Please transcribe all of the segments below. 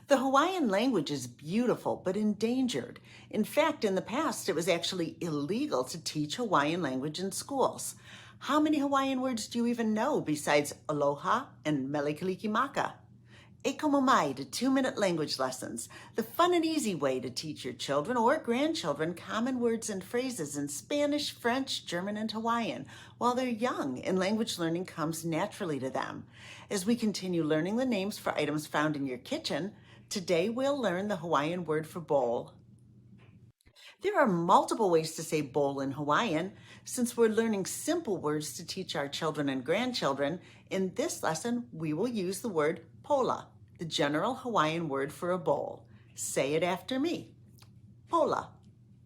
The Hawaiian language is beautiful but endangered. In fact, in the past, it was actually illegal to teach Hawaiian language in schools. How many Hawaiian words do you even know besides aloha and mele kalikimaka? Ekomomai to 2-minute language lessons, the fun and easy way to teach your children or grandchildren common words and phrases in Spanish, French, German, and Hawaiian while they're young and language learning comes naturally to them. As we continue learning the names for items found in your kitchen, today we'll learn the Hawaiian word for bowl. There are multiple ways to say bowl in Hawaiian. Since we're learning simple words to teach our children and grandchildren, in this lesson we will use the word Pola, the general Hawaiian word for a bowl. Say it after me. Pola.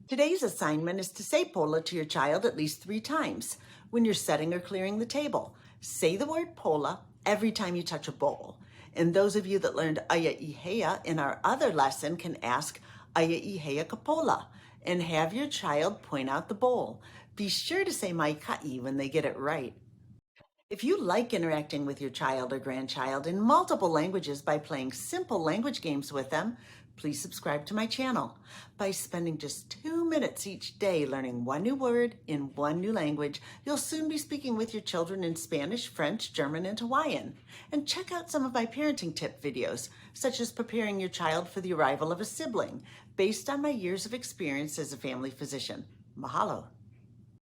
Today's assignment is to say Pola to your child at least 3 times when you're setting or clearing the table. Say the word Pola every time you touch a bowl. And those of you that learned Aya Ihea in our other lesson can ask Aya Ihea Kapola and have your child point out the bowl. Be sure to say Maikai when they get it right. If you like interacting with your child or grandchild in multiple languages by playing simple language games with them, please subscribe to my channel. By spending just 2 minutes each day learning one new word in one new language, you'll soon be speaking with your children in Spanish, French, German, and Hawaiian. And check out some of my parenting tip videos, such as preparing your child for the arrival of a sibling, based on my years of experience as a family physician. Mahalo.